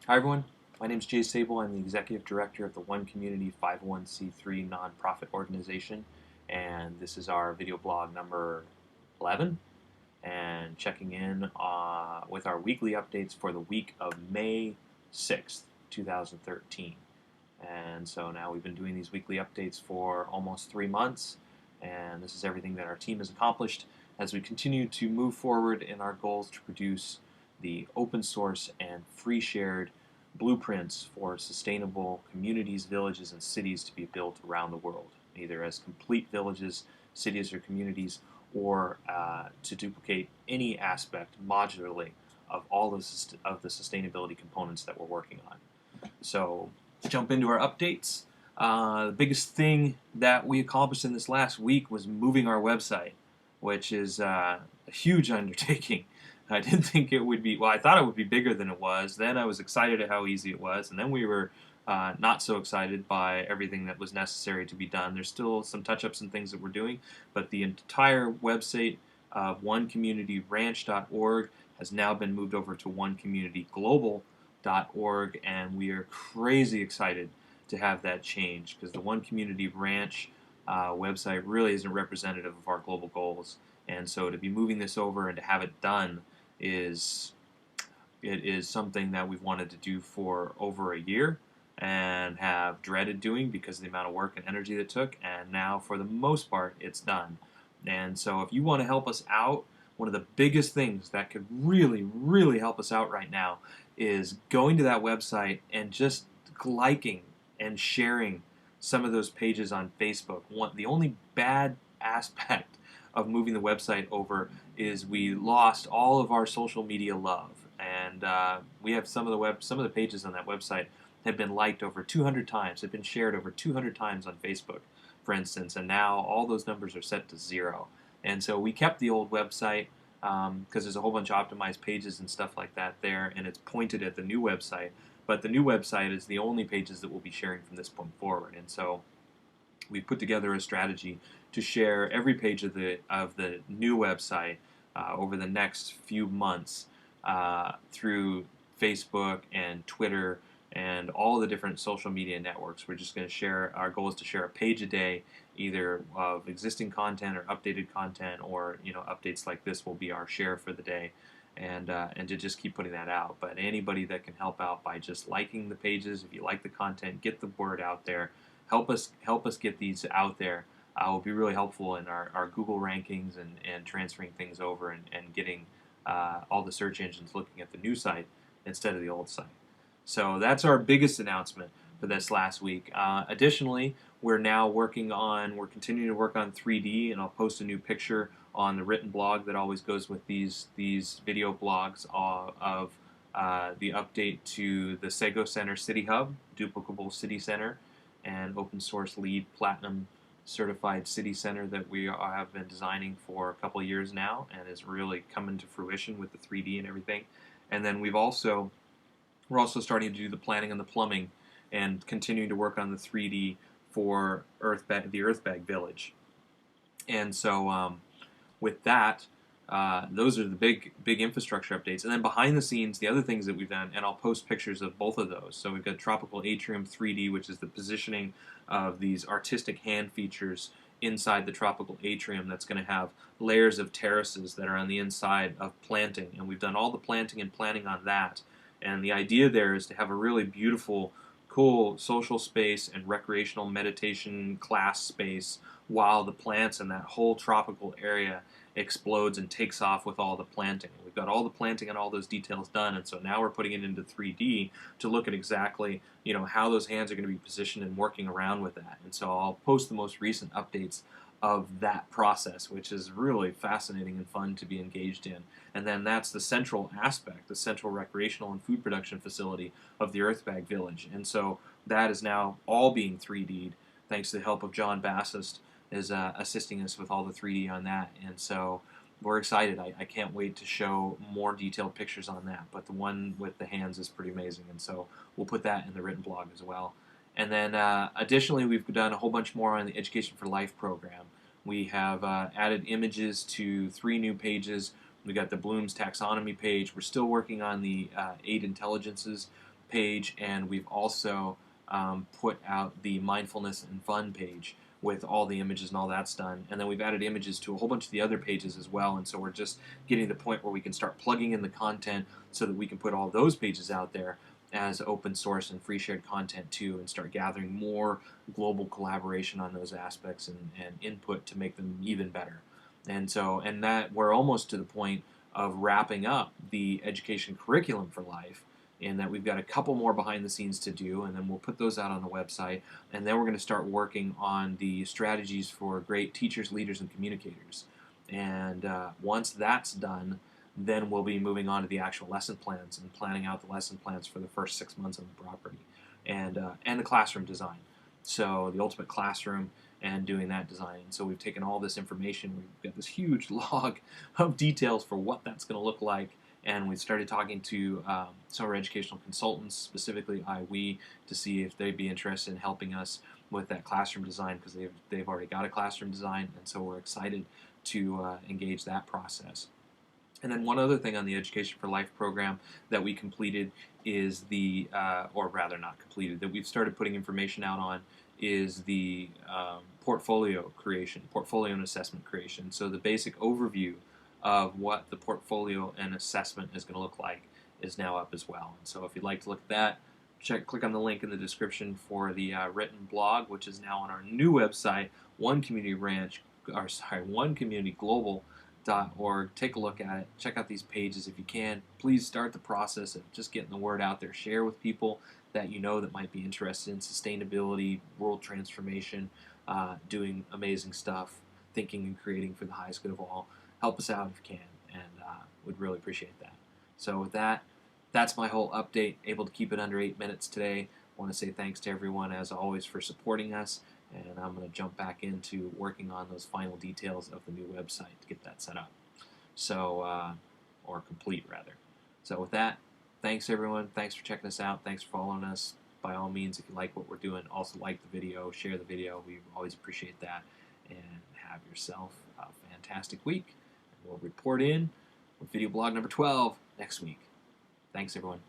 Hi everyone, my name is Jay Sable. I'm the Executive Director of the One Community 501c3 nonprofit organization, and this is our video blog number 11, and checking in with our weekly updates for the week of May 6th, 2013. And so now we've been doing these weekly updates for almost 3 months, and this is everything that our team has accomplished as we continue to move forward in our goals to produce the open source and free shared blueprints for sustainable communities, villages, and cities to be built around the world, either as complete villages, cities, or communities, or to duplicate any aspect modularly of all of the sustainability components that we're working on. So let's jump into our updates. The biggest thing that we accomplished in this last week was moving our website, which is a huge undertaking. I didn't think it would be, well, I thought it would be bigger than it was. Then I was excited at how easy it was, and then we were not so excited by everything that was necessary to be done. There's still some touch-ups and things that we're doing, but the entire website of onecommunityranch.org has now been moved over to onecommunityglobal.org, and we are crazy excited to have that change because the One Community Ranch website really isn't representative of our global goals. And so to be moving this over and to have it done is something that we've wanted to do for over a year and have dreaded doing because of the amount of work and energy that it took, and now for the most part it's done. And so if you want to help us out, one of the biggest things that could really help us out right now is going to that website and just liking and sharing some of those pages on Facebook. The only bad aspect of moving the website over is we lost all of our social media love, and we have some of the pages on that website have been liked over 200 times, have been shared over 200 times on Facebook, for instance, and now all those numbers are set to 0. And so we kept the old website because there's a whole bunch of optimized pages and stuff like that there, and it's pointed at the new website. But the new website is the only pages that we'll be sharing from this point forward. And so we put together a strategy to share every page of the new website over the next few months through Facebook and Twitter and all the different social media networks. We're just going to share. Our goal is to share a page a day, either of existing content or updated content, or updates like this will be our share for the day. And to just keep putting that out. But anybody that can help out by just liking the pages, if you like the content, get the word out there. Help us get these out there. Will be really helpful in our Google rankings and transferring things over and getting all the search engines looking at the new site instead of the old site. So that's our biggest announcement for this last week. Additionally, we're continuing to work on 3D, and I'll post a new picture on the written blog that always goes with these video blogs of the update to the Sego Center City Hub, duplicable city center, and open source LEED Platinum certified city center that we have been designing for a couple of years now, and is really coming to fruition with the 3D and everything. And then we're also starting to do the planning and the plumbing, and continuing to work on the 3D for the Earthbag Village. And so with that, those are the big infrastructure updates. And then behind the scenes, the other things that we've done, and I'll post pictures of both of those. So we've got Tropical Atrium 3D, which is the positioning of these artistic hand features inside the tropical atrium that's going to have layers of terraces that are on the inside of planting. And we've done all the planting and planning on that. And the idea there is to have a really beautiful, cool social space and recreational meditation class space while the plants in that whole tropical area explodes and takes off with all the planting. We've got all the planting and all those details done, and so now we're putting it into 3D to look at exactly how those hands are going to be positioned and working around with that. And so I'll post the most recent updates of that process, which is really fascinating and fun to be engaged in. And then that's the central aspect, the central recreational and food production facility of the Earthbag Village. And so that is now all being 3D'd thanks to the help of John Bassist, is assisting us with all the 3D on that. And so we're excited. I can't wait to show more detailed pictures on that. But the one with the hands is pretty amazing. And so we'll put that in the written blog as well. And then additionally, we've done a whole bunch more on the Education for Life program. We have added images to 3 new pages. We got the Bloom's taxonomy page. We're still working on the 8 intelligences page, and we've also put out the mindfulness and fun page with all the images and all that's done. And then we've added images to a whole bunch of the other pages as well. And so we're just getting to the point where we can start plugging in the content so that we can put all those pages out there as open source and free shared content too, and start gathering more global collaboration on those aspects and input to make them even better. And that we're almost to the point of wrapping up the education curriculum for life, in that we've got a couple more behind the scenes to do, and then we'll put those out on the website. And then we're going to start working on the strategies for great teachers, leaders, and communicators. And once that's done, then we'll be moving on to the actual lesson plans and planning out the lesson plans for the first 6 months on the property, and the classroom design. So the ultimate classroom and doing that design. So we've taken all this information, we've got this huge log of details for what that's going to look like, and we started talking to some of our educational consultants, specifically IWE, to see if they'd be interested in helping us with that classroom design, because they've already got a classroom design, and so we're excited to engage that process. And then one other thing on the Education for Life program that we completed is or rather not completed, that we've started putting information out on, is the portfolio creation, portfolio and assessment creation. So the basic overview of what the portfolio and assessment is going to look like is now up as well. And so if you'd like to look at that, click on the link in the description for the written blog, which is now on our new website, One Community Global.org. Take a look at it. Check out these pages if you can. Please start the process of just getting the word out there. Share with people that you know that might be interested in sustainability, world transformation, doing amazing stuff, thinking and creating for the highest good of all. Help us out if you can, and would really appreciate that. So with that, that's my whole update. Able to keep it under 8 minutes today. I want to say thanks to everyone, as always, for supporting us. And I'm going to jump back into working on those final details of the new website to get that set up. So, or complete rather. So with that, thanks everyone. Thanks for checking us out. Thanks for following us. By all means, if you like what we're doing, also like the video, share the video. We always appreciate that. And have yourself a fantastic week. We'll report in with video blog number 12 next week. Thanks everyone.